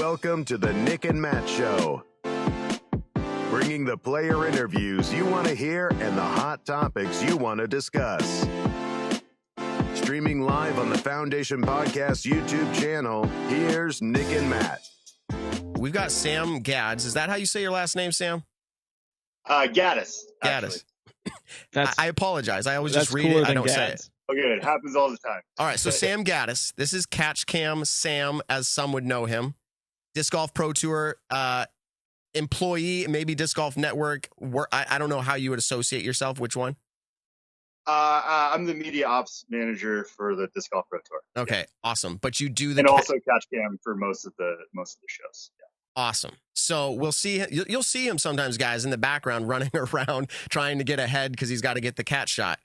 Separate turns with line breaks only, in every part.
Welcome to the Nick and Matt Show. Bringing the player interviews you want to hear and the hot topics you want to discuss. Streaming live on the Foundation Podcast YouTube channel, here's Nick and Matt.
We've got Sam Gads. Is that how you say your last name, Sam?
Gaddis.
Gaddis. I apologize. I always just read it. I don't say it.
Okay, it happens all the time.
All right, so Sam Gaddis. This is Catch Cam Sam, as some would know him. Disc Golf Pro Tour employee, maybe Disc Golf Network. I don't know how you would associate yourself. Which one?
I'm the media ops manager for the Disc Golf Pro Tour.
Okay, awesome. But you do the
and also Catch Cam for most of the shows. Yeah.
Awesome. So we'll see. You'll see him sometimes, guys, in the background running around trying to get ahead because he's got to get the catch shot.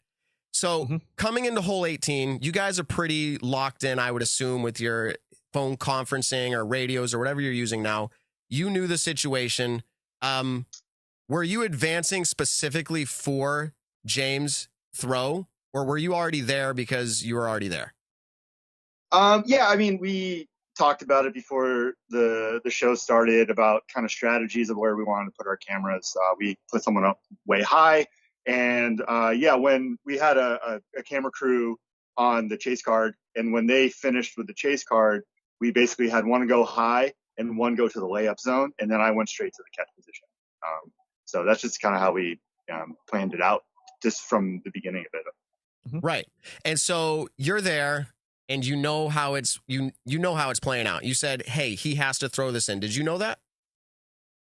So coming into hole 18, you guys are pretty locked in, I would assume, with your phone conferencing or radios or whatever you're using now. You knew the situation. Were you advancing specifically for James' throw, or were you already there because you were already there?
Yeah, I mean, we talked about it before the show started about kind of strategies of where we wanted to put our cameras. We put someone up way high. And when we had a camera crew on the chase card, and when they finished with the chase card, we basically had one go high and one go to the layup zone, and then I went straight to the catch position. So that's just kind of how we planned it out, just from the beginning of it.
Right. And so you're there, and you know how it's you know how it's playing out. You said, "Hey, he has to throw this in." Did you know that?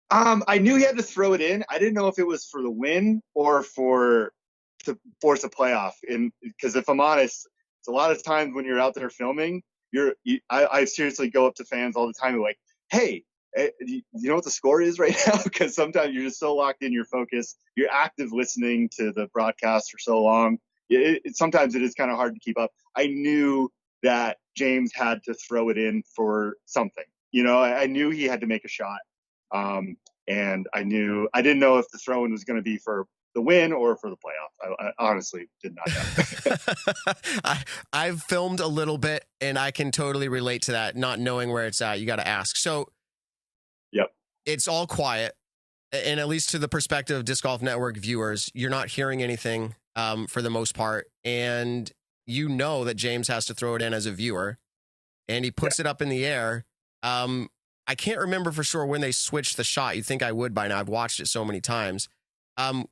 I knew he had to throw it in. I didn't know if it was for the win or to force a playoff. And because if I'm honest, it's a lot of times when you're out there filming, I seriously go up to fans all the time and like, hey, you know what the score is right now? Because sometimes you're just so locked in your focus. You're active listening to the broadcast for so long. Sometimes it is kind of hard to keep up. I knew that James had to throw it in for something. I knew he had to make a shot. And I didn't know if the throw-in was going to be for the win or for the playoff. I honestly did not know.
I've filmed a little bit, and I can totally relate to that, not knowing where it's at. You got to ask. So
yep,
it's all quiet. And at least to the perspective of Disc Golf Network viewers, you're not hearing anything for the most part. And you know that James has to throw it in as a viewer, and he puts it up in the air. I can't remember for sure when they switched the shot. You'd think I would by now. I've watched it so many times.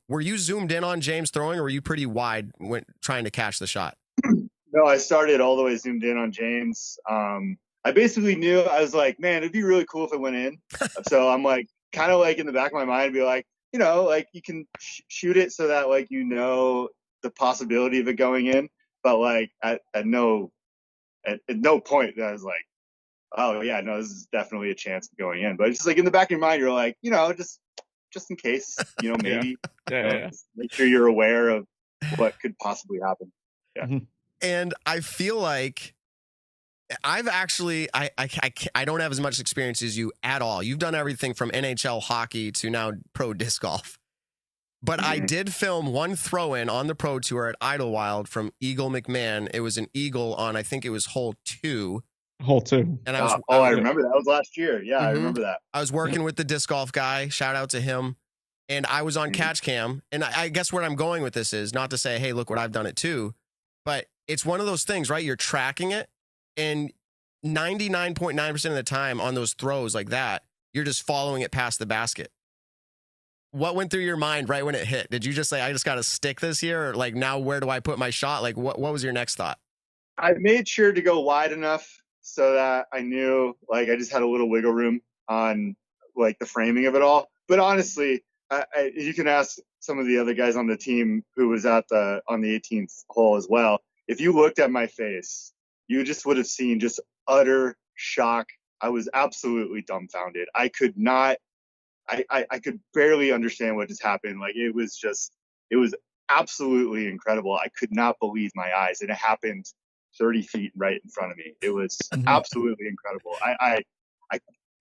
Were you zoomed in on James throwing, or were you pretty wide when trying to catch the shot?
No, I started all the way zoomed in on James. I basically knew, I was like, man, it'd be really cool if it went in. So I'm like, kind of like in the back of my mind, be like, like you can shoot it so that like, the possibility of it going in. But like at no point I was like, oh yeah, no, this is definitely a chance of going in. But it's just like in the back of your mind, you're like, just in case, maybe.
Yeah.
Make sure you're aware of what could possibly happen. Yeah.
And I feel like I've actually, I don't have as much experience as you at all. You've done everything from NHL hockey to now pro disc golf. But I did film one throw-in on the Pro Tour at Idlewild from Eagle McMahon. It was an eagle on, I think it was hole 2.
Hole 2.
And
I remember that. That was last year. Yeah, I remember that.
I was working with the disc golf guy. Shout out to him. And I was on Catch Cam. And I guess where I'm going with this is not to say, hey, look what I've done it too. But it's one of those things, right? You're tracking it. And 99.9% of the time on those throws like that, you're just following it past the basket. What went through your mind right when it hit? Did you just say, I just got to stick this here? Or like, now where do I put my shot? Like, what was your next thought?
I made sure to go wide enough so that I knew, like, I just had a little wiggle room on, like, the framing of it all. But honestly, you can ask some of the other guys on the team who was on the 18th hole as well. If you looked at my face, you just would have seen just utter shock. I was absolutely dumbfounded. I could not, I could barely understand what just happened. Like, it was absolutely incredible. I could not believe my eyes. And it happened 30 feet right in front of me. It was absolutely incredible. I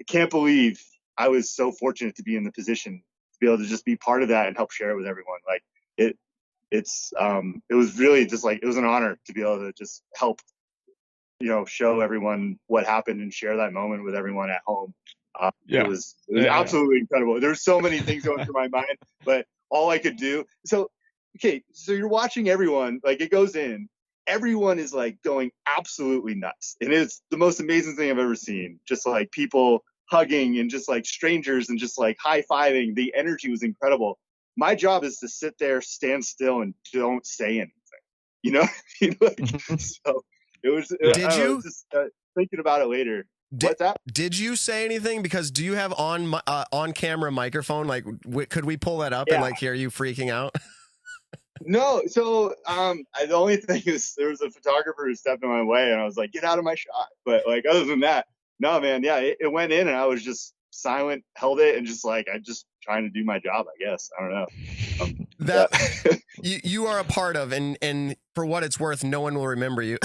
can't believe I was so fortunate to be in the position to be able to just be part of that and help share it with everyone. Like it was really just like, it was an honor to be able to just help show everyone what happened and share that moment with everyone at home.
Yeah.
It was absolutely incredible. There's so many things going through my mind, but all I could do. So you're watching everyone, like, it goes in. Everyone is like going absolutely nuts. And it's the most amazing thing I've ever seen. Just like people hugging and just like strangers and just like high-fiving. The energy was incredible. My job is to sit there, stand still, and don't say anything. So it was.
Did you?
Was just thinking about it later. What's that?
Did you say anything? Because do you have on camera microphone? Like, could we pull that up
Yeah.
and like hear you freaking out?
No. So the only thing is there was a photographer who stepped in my way, and I was like, "Get out of my shot." But like other than that, no, man. Yeah, it went in, and I was just silent, held it, and just like I just trying to do my job. I guess I don't know.
That you are a part of, and for what it's worth, no one will remember you.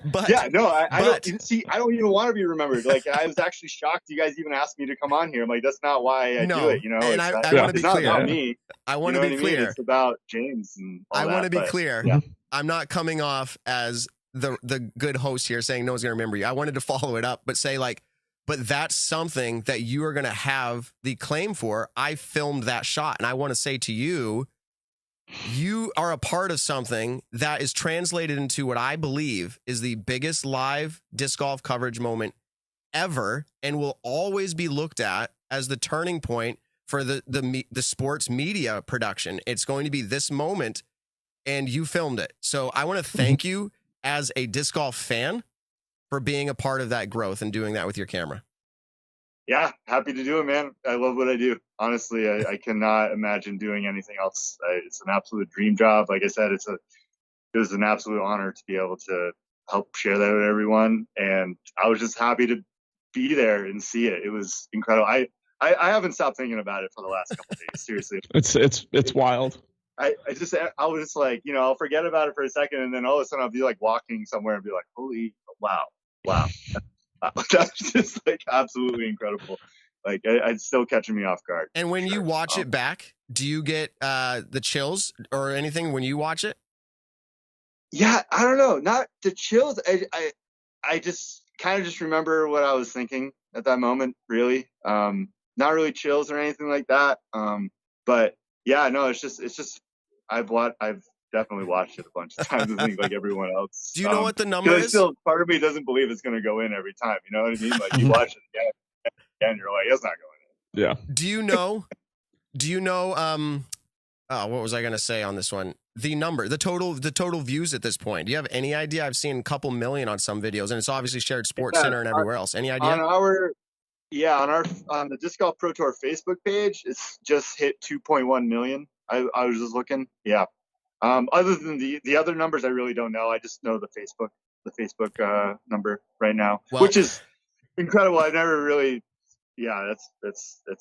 but
yeah, no, I don't see. I don't even want to be remembered. Like, I was actually shocked you guys even asked me to come on here. I'm like, that's not why I do it.
And I want to be clear.
Not about me.
I want to be clear.
It's about James and all that.
I want to be clear.
Yeah.
I'm not coming off as the good host here saying no one's going to remember you. I wanted to follow it up, but say like, but that's something that you are going to have the claim for. I filmed that shot, and I want to say to you, you are a part of something that is translated into what I believe is the biggest live disc golf coverage moment ever, and will always be looked at as the turning point for the sports media production. It's going to be this moment, and you filmed it. So I want to thank you as a disc golf fan for being a part of that growth and doing that with your camera.
Yeah, happy to do it, man. I love what I do. Honestly, I cannot imagine doing anything else. It's an absolute dream job. Like I said, it was an absolute honor to be able to help share that with everyone. And I was just happy to be there and see it. It was incredible. I haven't stopped thinking about it for the last couple of days. Seriously,
it's wild.
I was just like, I'll forget about it for a second, and then all of a sudden I'll be like walking somewhere and be like, holy wow. That's just like absolutely incredible. Like it's still catching me off guard.
And when you watch it back, do you get the chills or anything when you watch it?
Yeah, I don't know. Not the chills. I just kind of just remember what I was thinking at that moment, really. Not really chills or anything like that. But yeah, no, it's just I've definitely watched it a bunch of times, I think, like everyone else.
Do you know what the number is?
Still, part of me doesn't believe it's going to go in every time. You know what I mean? Like, you watch it again, you're like, it's not going in.
Yeah.
Do you know, what was I going to say on this one? The number, the total views at this point. Do you have any idea? I've seen a couple million on some videos, and it's obviously shared Sports Center and everywhere else. Any idea?
On the Disc Golf Pro Tour Facebook page, it's just hit 2.1 million. I was just looking. Yeah. Other than the other numbers, I really don't know. I just know the Facebook number right now, which is incredible. I never really, that's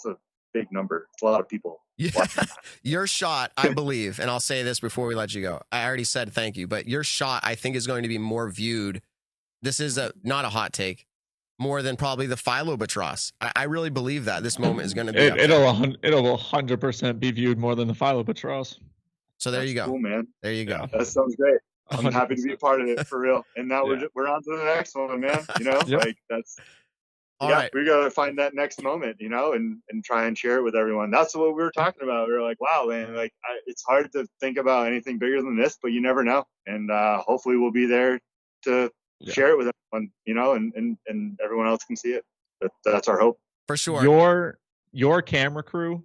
a big number. It's a lot of people.
Yeah. Your shot, I believe, and I'll say this before we let you go. I already said thank you, but your shot, I think, is going to be more viewed. This is not a hot take, more than probably the Philo-Batross. I really believe that this moment is going to be.
It'll 100% be viewed more than the Philo-Batross.
So there you go.
Cool, man.
There you go.
That sounds great. I'm
100%.
happy to be a part of it, for real. And now we're on to the next one, man.
Yep.
Like that's.
All right.
We got to find that next moment, and try and share it with everyone. That's what we were talking about. We were like, wow, man, like it's hard to think about anything bigger than this, but you never know. And hopefully we'll be there to share it with everyone, and everyone else can see it. That's our hope.
For sure.
Your camera crew,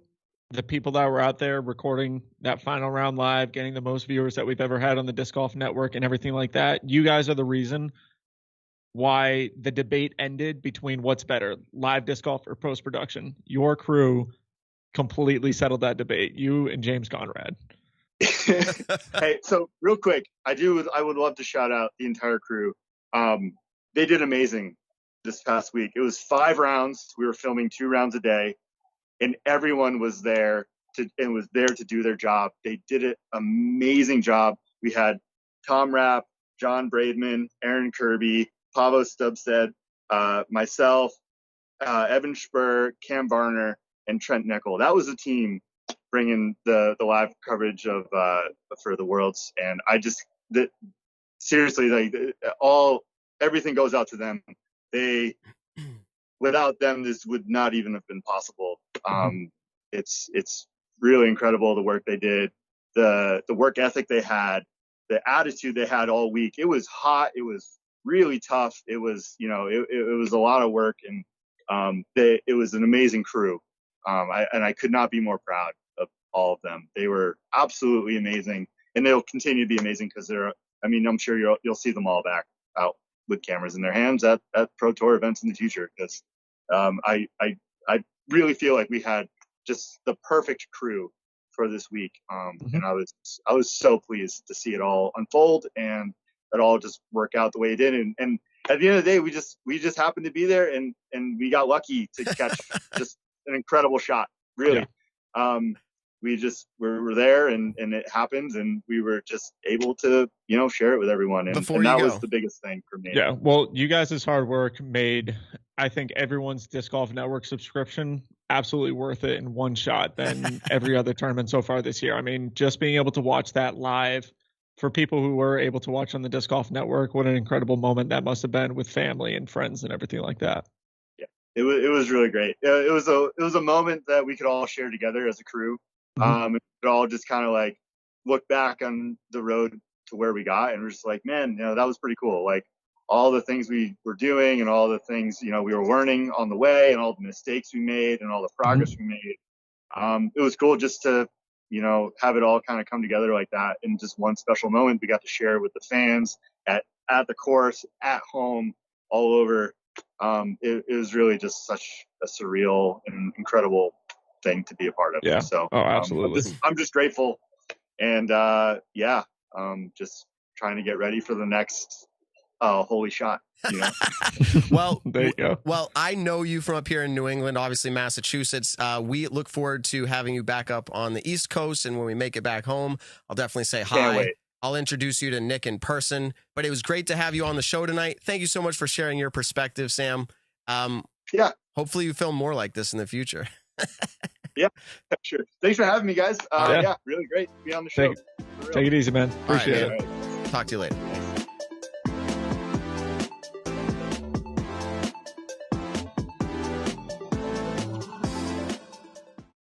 the people that were out there recording that final round live, getting the most viewers that we've ever had on the Disc Golf Network and everything like that, you guys are the reason why the debate ended between what's better, live disc golf or post-production. Your crew completely settled that debate, you and James Conrad.
Hey, so real quick, I would love to shout out the entire crew. They did amazing this past week. It was 5 rounds. We were filming 2 rounds a day, and everyone was there to do their job. They did an amazing job. We had Tom Rapp, John Braidman, Aaron Kirby, Pavo Stubstead, myself, Evan Spur, Cam Varner, and Trent Nickel. That was the team bringing the live coverage of for the Worlds. And seriously, like all everything goes out to them. Without them, this would not even have been possible. It's really incredible the work they did, the work ethic they had, the attitude they had all week. It was hot. It was really tough. It was, it was a lot of work, and it was an amazing crew. I could not be more proud of all of them. They were absolutely amazing, and they'll continue to be amazing because I'm sure you'll see them all back out with cameras in their hands at Pro Tour events in the future, because I really feel like we had just the perfect crew for this week. And I was so pleased to see it all unfold and it all just work out the way it did. And at the end of the day, we just happened to be there, and we got lucky to catch just an incredible shot. Really. Yeah. We were there, and it happened, and we were just able to, share it with everyone. And that was the biggest thing for me.
Yeah. Well, you guys' hard work made, I think, everyone's Disc Golf Network subscription absolutely worth it in one shot than every other tournament so far this year. I mean, just being able to watch that live for people who were able to watch on the Disc Golf Network, what an incredible moment that must have been with family and friends and everything like that.
Yeah, it was really great. It was a moment that we could all share together as a crew. We could all just kind of like look back on the road to where we got, and we're just like, man, that was pretty cool. Like all the things we were doing and all the things, we were learning on the way, and all the mistakes we made and all the progress we made. It was cool just to, have it all kind of come together like that in just one special moment. We got to share with the fans at the course, at home, all over. It was really just such a surreal and incredible thing to be a part of.
Yeah.
So,
absolutely.
I'm just grateful, and just trying to get ready for the next holy shot.
Well,
there you go.
Well, I know you from up here in New England, obviously Massachusetts. We look forward to having you back up on the East Coast, and when we make it back home, I'll definitely say hi.
Can't wait.
I'll introduce you to Nick in person. But it was great to have you on the show tonight. Thank you so much for sharing your perspective, Sam.
Yeah.
Hopefully you film more like this in the future.
Yeah, sure. Thanks for having me, guys. Yeah, really great to be on the show.
Take it easy, man. Appreciate it.
Talk to you later.
Thanks.